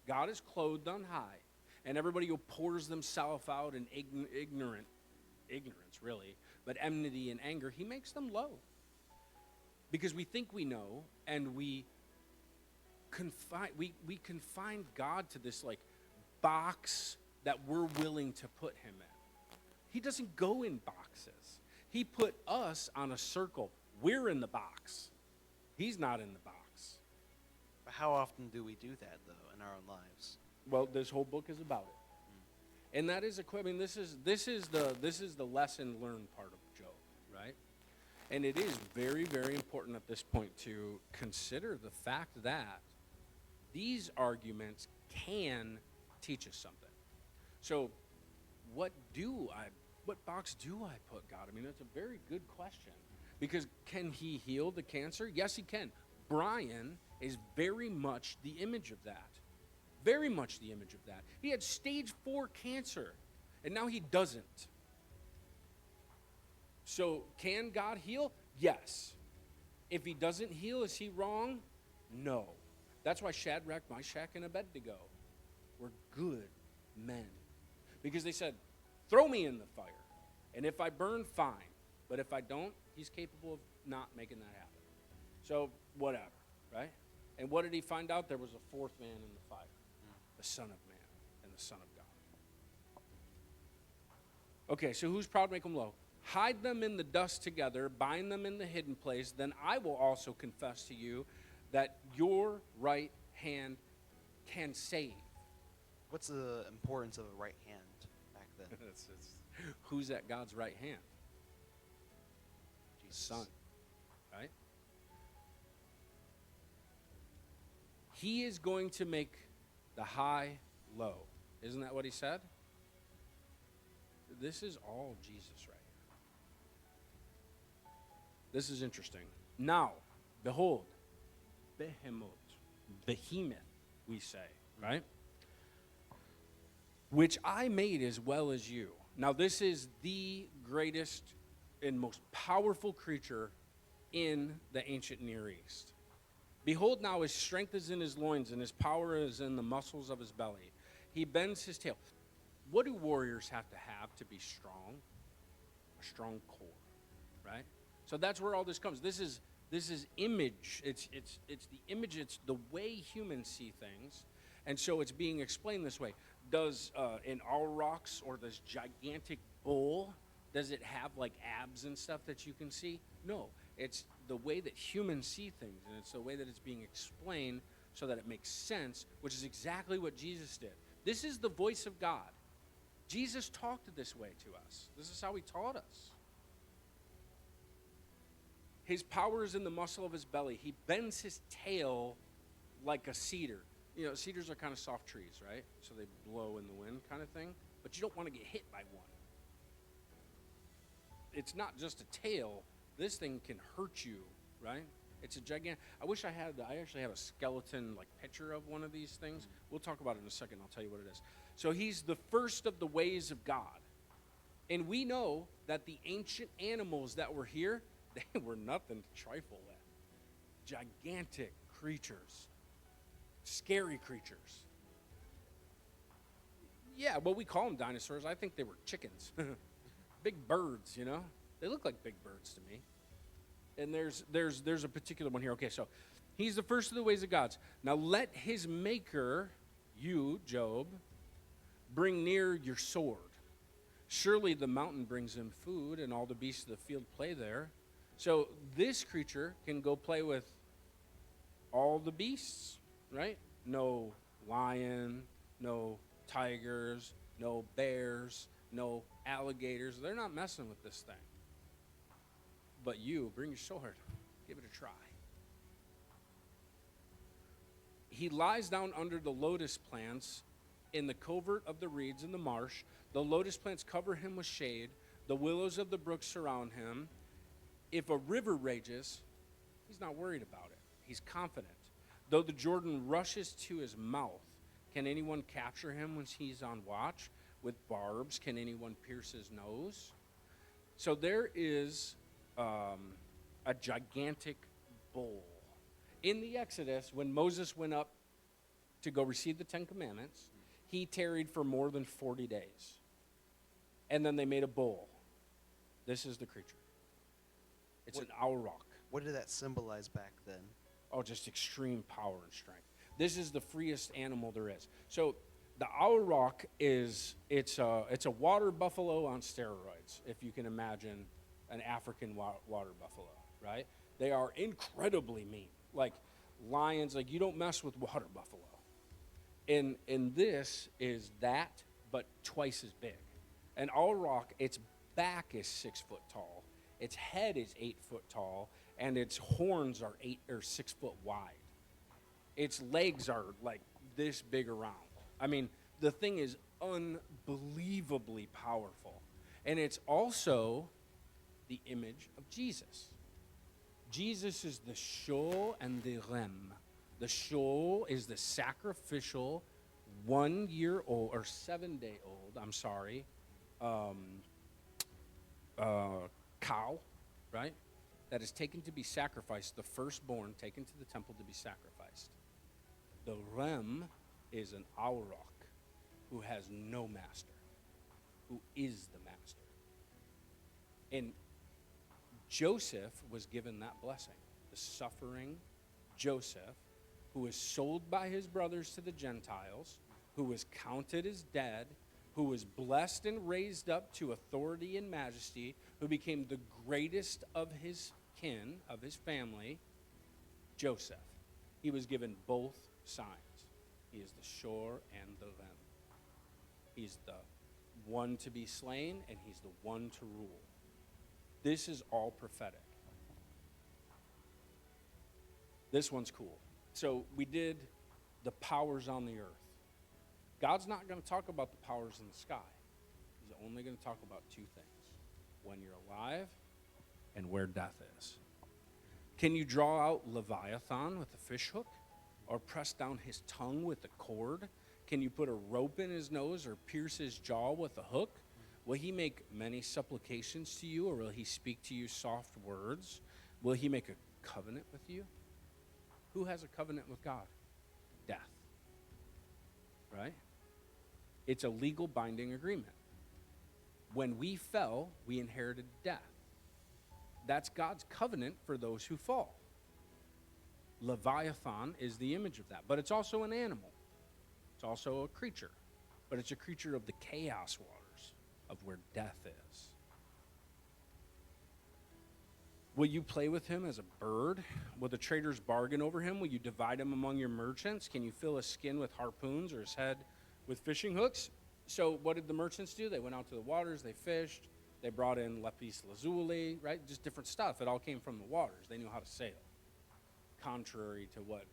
God is clothed on high, and everybody who pours themselves out in ignorance, really, but enmity and anger, he makes them low. Because we think we know, and we confine God to this like box that we're willing to put him in. He doesn't go in boxes. He put us on a circle. We're in the box. He's not in the box. But how often do we do that, though, in our own lives? Well, this whole book is about it. And that is this is the lesson learned part of Job, right? And it is very, very important at this point to consider the fact that these arguments can teach us something. So what box do I put God? I mean, that's a very good question. Because can he heal the cancer? Yes, he can. Brian is very much the image of that. Very much the image of that. He had stage 4 cancer, and now he doesn't. So can God heal? Yes. If he doesn't heal, is he wrong? No. That's why Shadrach, Meshach, and Abednego were good men. Because they said, throw me in the fire. And if I burn, fine. But if I don't, he's capable of not making that happen. So whatever, right? And what did he find out? There was a 4th man in the fire. The Son of Man and the Son of God. Okay, so who's proud? Make them low. Hide them in the dust together, bind them in the hidden place, then I will also confess to you that your right hand can save. What's the importance of a right hand back then? Who's at God's right hand? Jesus. The Son, right? He is going to make the high low. Isn't that what he said? This is all Jesus right here. This is interesting. Now, behold, behemoth, we say, right? Which I made as well as you. Now, this is the greatest and most powerful creature in the ancient Near East. Behold, now his strength is in his loins, and his power is in the muscles of his belly. He bends his tail. What do warriors have to be strong? A strong core, right? So that's where all this comes. This is image. It's the image. It's the way humans see things, and so it's being explained this way. Does in our rocks or this gigantic bull, does it have like abs and stuff that you can see? No. It's the way that humans see things, and it's the way that it's being explained so that it makes sense, which is exactly what Jesus did. This is the voice of God. Jesus talked this way to us. This is how he taught us. His power is in the muscle of his belly. He bends his tail like a cedar. You know, cedars are kind of soft trees, right? So they blow in the wind kind of thing. But you don't want to get hit by one. It's not just a tail. This thing can hurt you, right? It's a gigantic. I actually have a skeleton like picture of one of these things. We'll talk about it in a second. I'll tell you what it is. So he's the first of the ways of God. And we know that the ancient animals that were here, they were nothing to trifle with. Gigantic creatures. Scary creatures. Yeah, well, we call them dinosaurs. I think they were chickens. Big birds, you know? They look like big birds to me. And there's a particular one here. Okay, so he's the first of the ways of gods. Now let his maker, you, Job, bring near your sword. Surely the mountain brings him food, and all the beasts of the field play there. So this creature can go play with all the beasts, right? No lion, no tigers, no bears, no alligators. They're not messing with this thing. But you, bring your sword. Give it a try. He lies down under the lotus plants in the covert of the reeds in the marsh. The lotus plants cover him with shade. The willows of the brook surround him. If a river rages, he's not worried about it. He's confident. Though the Jordan rushes to his mouth, can anyone capture him when he's on watch? With barbs, can anyone pierce his nose? So there is a gigantic bull. In the Exodus, when Moses went up to go receive the Ten Commandments, he tarried for more than 40 days. And then they made a bull. This is the creature. It's an auroch. What did that symbolize back then? Oh, just extreme power and strength. This is the freest animal there is. So the auroch it's a water buffalo on steroids, if you can imagine an African water buffalo, right? They are incredibly mean. Like lions, like you don't mess with water buffalo. And this is that, but twice as big. An auroch, its back is 6 foot tall, its head is 8 foot tall, and its horns are 8 or 6 foot wide. Its legs are like this big around. I mean, the thing is unbelievably powerful. And it's also the image of Jesus. Jesus is the Shol and the Rem. The Shol is the sacrificial 1 year old, or 7 day old, cow, right? That is taken to be sacrificed, the firstborn taken to the temple to be sacrificed. The Rem is an auroch who has no master, who is the master. And Joseph was given that blessing. The suffering Joseph, who was sold by his brothers to the Gentiles, who was counted as dead, who was blessed and raised up to authority and majesty, who became the greatest of his kin, of his family, Joseph. He was given both signs. He is the Shor and the Rem. He's the one to be slain, and he's the one to rule. This is all prophetic. This one's cool. So we did the powers on the earth. God's not going to talk about the powers in the sky. He's only going to talk about two things: when you're alive and where death is. Can you draw out Leviathan with a fish hook, or press down his tongue with a cord? Can you put a rope in his nose or pierce his jaw with a hook? Will he make many supplications to you, or will he speak to you soft words? Will he make a covenant with you? Who has a covenant with God? Death. Right? It's a legal binding agreement. When we fell, we inherited death. That's God's covenant for those who fall. Leviathan is the image of that, but it's also an animal. It's also a creature, but it's a creature of the chaos waters of where death is. Will you play with him as a bird? Will the traders bargain over him? Will you divide him among your merchants? Can you fill his skin with harpoons or his head with fishing hooks? So what did the merchants do? They went out to the waters, they fished, they brought in lapis lazuli, right? Just different stuff. It all came from the waters. They knew how to sail, contrary to what,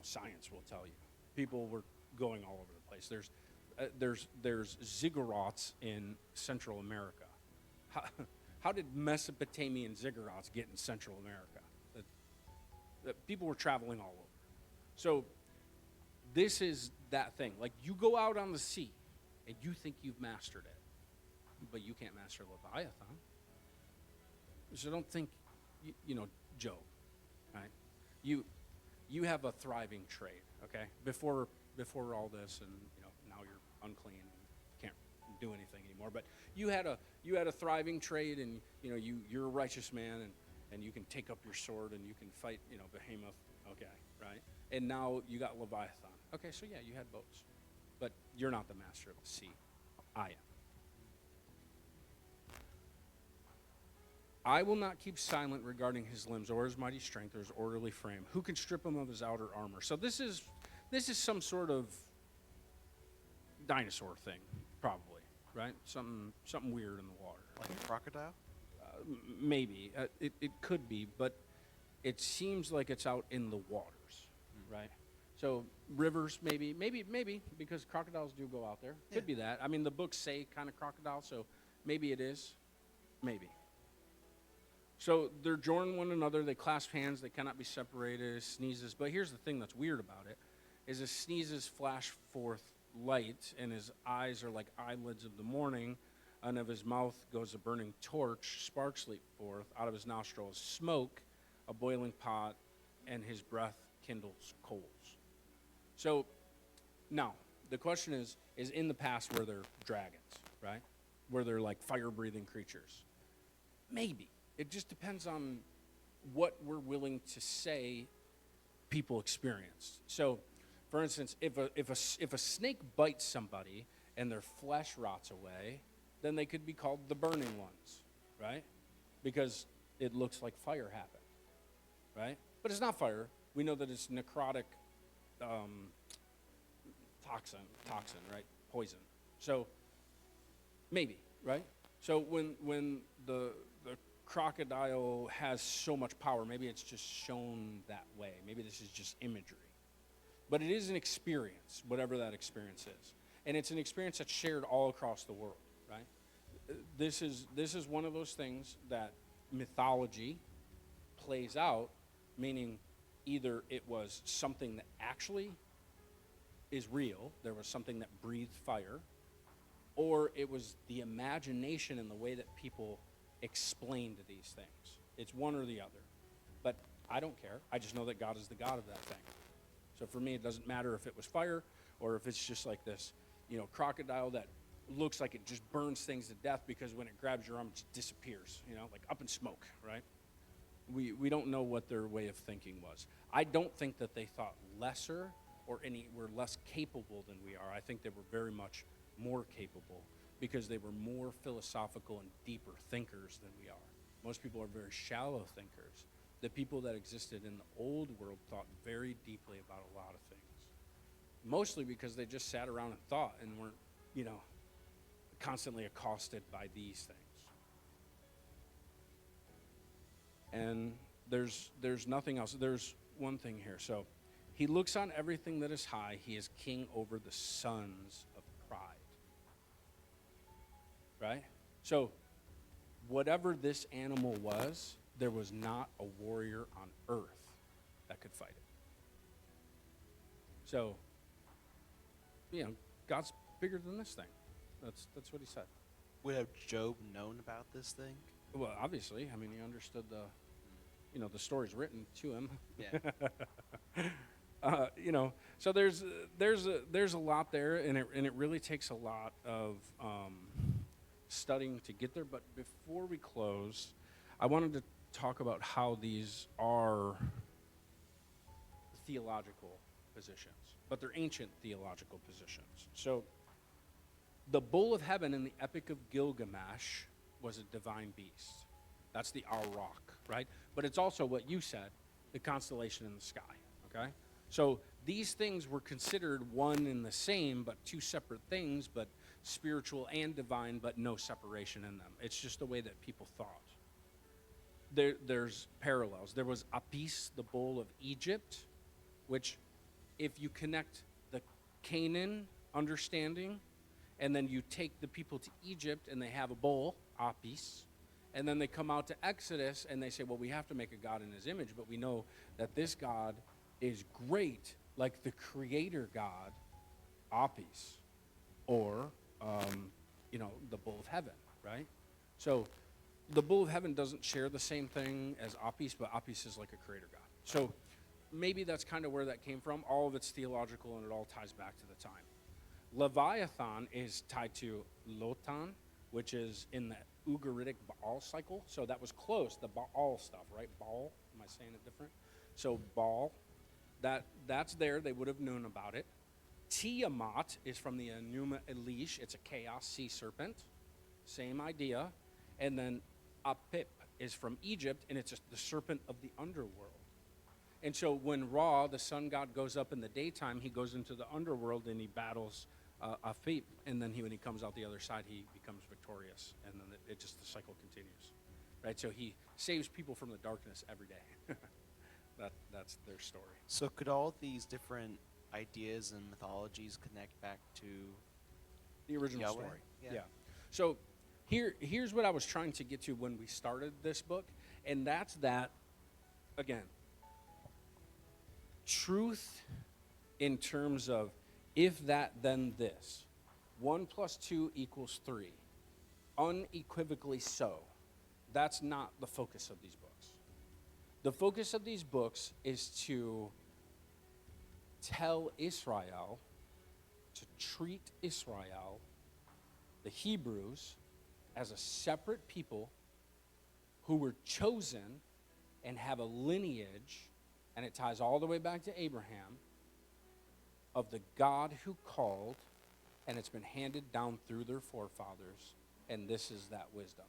science will tell you. People were going all over the place. There's ziggurats in Central America. How did Mesopotamian ziggurats get in Central America? People were traveling all over. So this is that thing. Like, you go out on the sea, and you think you've mastered it, but you can't master Leviathan. So don't think, Job, right? You have a thriving trade, okay? Before all this, and now you're unclean and can't do anything anymore. But you had a thriving trade, and you're a righteous man, and you can take up your sword and you can fight Behemoth, okay, right? And now you got Leviathan. Okay, so yeah, you had boats, but you're not the master of the sea. I am. I will not keep silent regarding his limbs or his mighty strength or his orderly frame. Who can strip him of his outer armor? So this is some sort of dinosaur thing, probably, right? Something weird in the water. Like a crocodile? Maybe. It could be, but it seems like it's out in the waters, right? So rivers, maybe, because crocodiles do go out there. Could be that. I mean, the books say kind of crocodile, so maybe it is. Maybe. So they're joined one another. They clasp hands. They cannot be separated. Sneezes. But here's the thing that's weird about it, is his sneezes flash forth light, and his eyes are like eyelids of the morning, and of his mouth goes a burning torch. Sparks leap forth. Out of his nostrils smoke, a boiling pot, and his breath kindles coals. So now the question is in the past were there dragons, right? Were there like fire-breathing creatures? Maybe. It just depends on what we're willing to say people experienced. So, for instance, if a snake bites somebody and their flesh rots away, then they could be called the burning ones, right? Because it looks like fire happened, right? But it's not fire. We know that it's necrotic toxin, right? Poison. So maybe, right? So when the crocodile has so much power, maybe it's just shown that way. Maybe this is just imagery. But it is an experience, whatever that experience is. And it's an experience that's shared all across the world, right? This is one of those things that mythology plays out, meaning either it was something that actually is real, there was something that breathed fire, or it was the imagination and the way that people explained these things. It's one or the other. But I don't care. I just know that God is the God of that thing. So for me, it doesn't matter if it was fire or if it's just like this, crocodile that looks like it just burns things to death because when it grabs your arm, it just disappears, like up in smoke, right? We don't know what their way of thinking was. I don't think that they thought lesser or were less capable than we are. I think they were very much more capable because they were more philosophical and deeper thinkers than we are. Most people are very shallow thinkers. The people that existed in the old world thought very deeply about a lot of things. Mostly because they just sat around and thought and weren't, constantly accosted by these things. And there's nothing else. There's one thing here. So he looks on everything that is high. He is king over the sons of pride. Right? So whatever this animal was, there was not a warrior on earth that could fight it. So, God's bigger than this thing. That's what he said. Would have Job known about this thing? Well, obviously. I mean, he understood the stories written to him. Yeah. So there's a lot there, and it really takes a lot of studying to get there. But before we close, I wanted to talk about how these are theological positions, but they're ancient theological positions. So the bull of heaven in the Epic of Gilgamesh was a divine beast. That's the Arrak, right? But it's also what you said, the constellation in the sky, okay? So these things were considered one and the same, but two separate things, but spiritual and divine, but no separation in them. It's just the way that people thought. There's parallels. There was Apis, the bull of Egypt, which if you connect the Canaan understanding, and then you take the people to Egypt and they have a bull, Apis, and then they come out to Exodus and they say, well, we have to make a God in his image, but we know that this God is great, like the creator God, Apis, or, the bull of heaven, right? So the bull of heaven doesn't share the same thing as Apis, but Apis is like a creator God. So maybe that's kind of where that came from. All of it's theological, and it all ties back to the time. Leviathan is tied to Lotan, which is in the Ugaritic Baal cycle. So that was close, the Baal stuff, right? Baal, am I saying it different? So Baal, that's there. They would have known about it. Tiamat is from the Enuma Elish. It's a chaos sea serpent. Same idea. And then Apip is from Egypt, and it's the serpent of the underworld. And so when Ra, the sun god, goes up in the daytime, he goes into the underworld and he battles Apip. And then when he comes out the other side, he becomes victorious. And then the cycle continues. Right? So he saves people from the darkness every day. That's their story. So could all these different ideas and mythologies connect back to The original Yahweh? story. Yeah. So here's what I was trying to get to when we started this book, and that's that, again, truth in terms of if that, then this. 1 + 2 = 3. Unequivocally so. That's not the focus of these books. The focus of these books is to tell Israel, to treat Israel, the Hebrews, as a separate people who were chosen and have a lineage, and it ties all the way back to Abraham, of the God who called, and it's been handed down through their forefathers, and this is that wisdom.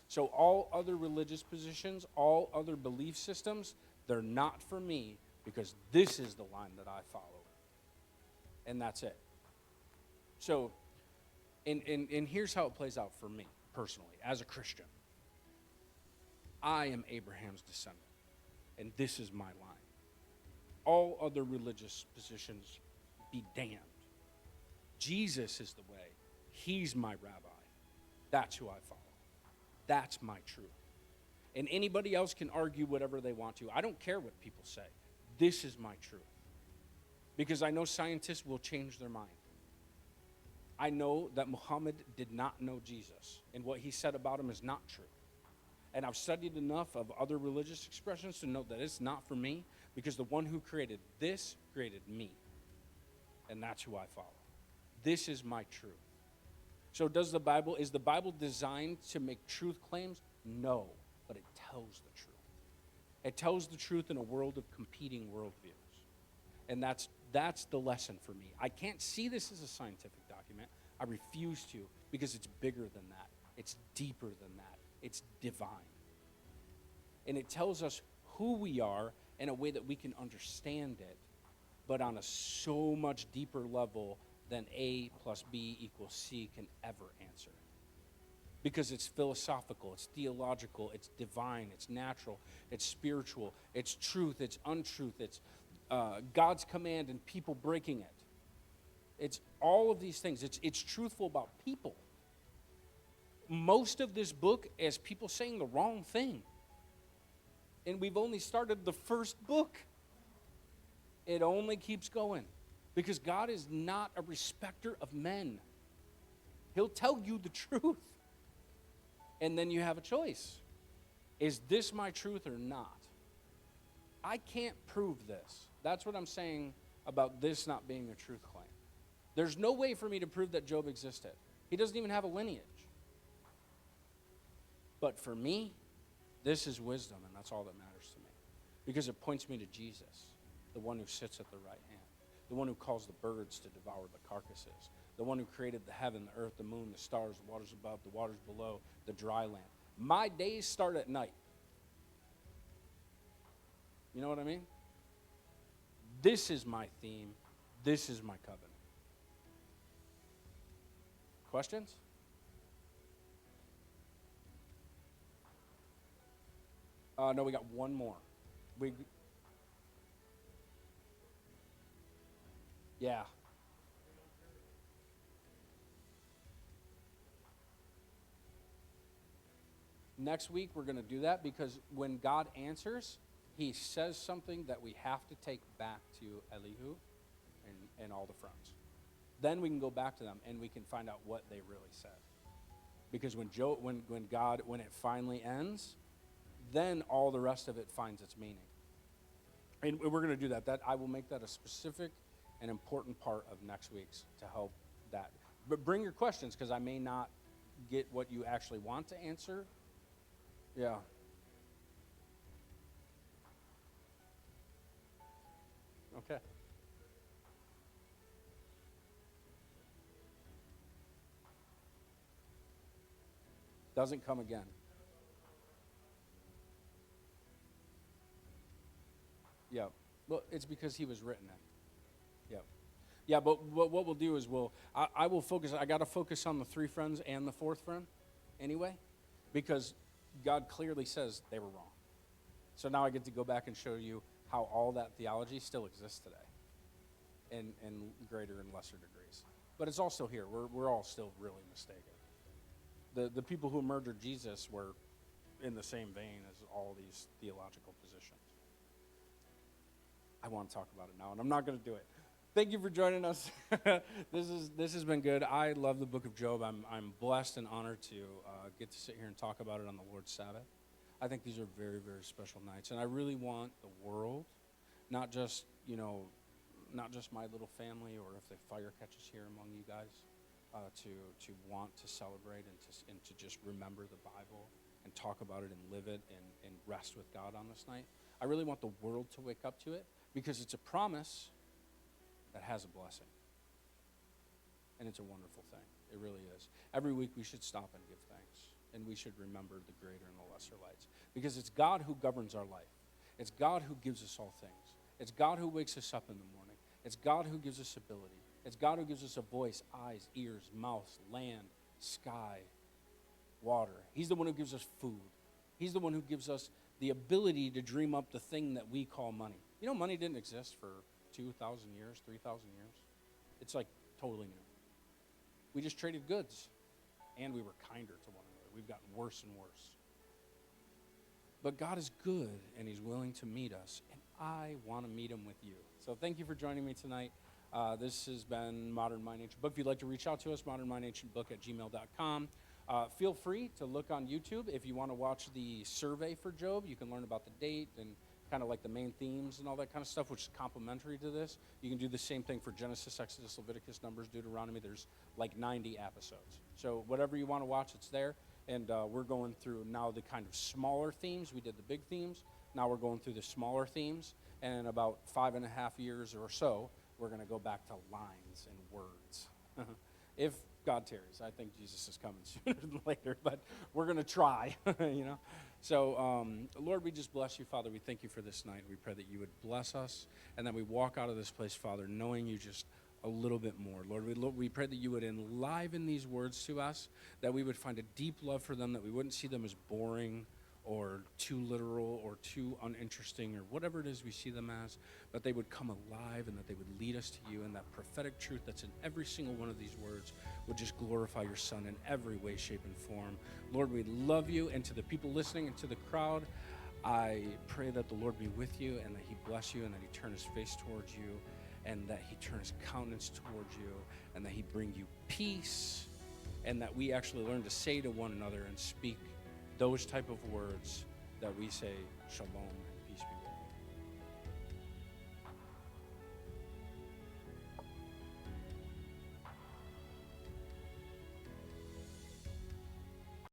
So all other religious positions, all other belief systems, they're not for me, because this is the line that I follow. And that's it. So, and here's how it plays out for me, personally, as a Christian. I am Abraham's descendant, and this is my line. All other religious positions, be damned. Jesus is the way. He's my rabbi. That's who I follow. That's my truth. And anybody else can argue whatever they want to. I don't care what people say. This is my truth. Because I know scientists will change their mind. I know that Muhammad did not know Jesus, and what he said about him is not true. And I've studied enough of other religious expressions to know that it's not for me, because the one who created this created me. And that's who I follow. This is my truth. So is the Bible designed to make truth claims? No, but it tells the truth. It tells the truth in a world of competing worldviews. And that's the lesson for me. I can't see this as a scientific document. I refuse to, because it's bigger than that. It's deeper than that. It's divine. And it tells us who we are in a way that we can understand it, but on a so much deeper level than A + B = C can ever answer. Because it's philosophical, it's theological, it's divine, it's natural, it's spiritual, it's truth, it's untruth, it's God's command and people breaking it. It's all of these things. It's truthful about people. Most of this book is people saying the wrong thing. And we've only started the first book. It only keeps going. Because God is not a respecter of men. He'll tell you the truth. And then you have a choice. Is this my truth or not? I can't prove this. That's what I'm saying about this not being a truth claim. There's no way for me to prove that Job existed. He doesn't even have a lineage. But for me, This is wisdom, and that's all that matters to me. Because it points me to Jesus, the one who sits at the right hand, the one who calls the birds to devour the carcasses, the one who created the heaven, the earth, the moon, the stars, the waters above, the waters below, the dry land. My days start at night. You know what I mean? This is my theme. This is my covenant. Questions? No, we got one more. Yeah. Next week, we're going to do that because when God answers, he says something that we have to take back to Elihu and all the friends. Then we can go back to them and we can find out what they really said. Because when it finally ends, then all the rest of it finds its meaning. And we're going to do that. I will make that a specific and important part of next week's to help that. But bring your questions, because I may not get what you actually want to answer. Yeah. Okay. Doesn't come again. Yeah. Well, it's because he was written in. Yeah. Yeah, but what we'll do is I will focus. I got to focus on the three friends and the fourth friend anyway, because God clearly says they were wrong. So now I get to go back and show you how all that theology still exists today in greater and lesser degrees. But it's also here. We're all still really mistaken. The people who murdered Jesus were in the same vein as all these theological positions. I want to talk about it now, and I'm not going to do it. Thank you for joining us. This has been good. I love the book of Job. I'm blessed and honored to get to sit here and talk about it on the Lord's Sabbath. I think these are very, very special nights, and I really want the world, not just my little family, or if the fire catches here among you guys, to want to celebrate and to just remember the Bible and talk about it and live it and rest with God on this night. I really want the world to wake up to it, because it's a promise that has a blessing. And it's a wonderful thing. It really is. Every week we should stop and give thanks. And we should remember the greater and the lesser lights. Because it's God who governs our life. It's God who gives us all things. It's God who wakes us up in the morning. It's God who gives us ability. It's God who gives us a voice, eyes, ears, mouth, land, sky, water. He's the one who gives us food. He's the one who gives us the ability to dream up the thing that we call money. You know, money didn't exist for 2,000 years, 3,000 years. It's like totally new. We just traded goods, and we were kinder to one another. We've gotten worse and worse. But God is good, and he's willing to meet us, and I want to meet him with you. So thank you for joining me tonight. This has been Modern Mind Ancient Book. If you'd like to reach out to us, modernmindancientbook@gmail.com. Feel free to look on YouTube. If you want to watch the survey for Job, you can learn about the date and kind of like the main themes and all that kind of stuff, which is complementary to this. You can do the same thing for Genesis, Exodus, Leviticus, Numbers, Deuteronomy. There's like 90 episodes. So whatever you want to watch, it's there. And we're going through now the kind of smaller themes. We did the big themes. Now we're going through the smaller themes. And in about 5.5 years or so, we're going to go back to lines and words. If God tarries. I think Jesus is coming sooner than later, but we're going to try, So, Lord, we just bless you, Father. We thank you for this night. We pray that you would bless us and that we walk out of this place, Father, knowing you just a little bit more. Lord, we pray that you would enliven these words to us, that we would find a deep love for them, that we wouldn't see them as boring or too literal or too uninteresting or whatever it is we see them as, but they would come alive and that they would lead us to you, and that prophetic truth that's in every single one of these words would just glorify your Son in every way, shape, and form. Lord, we love you, and to the people listening and to the crowd, I pray that the Lord be with you and that he bless you and that he turn his face towards you and that he turn his countenance towards you and that he bring you peace, and that we actually learn to say to one another and speak those type of words that we say shalom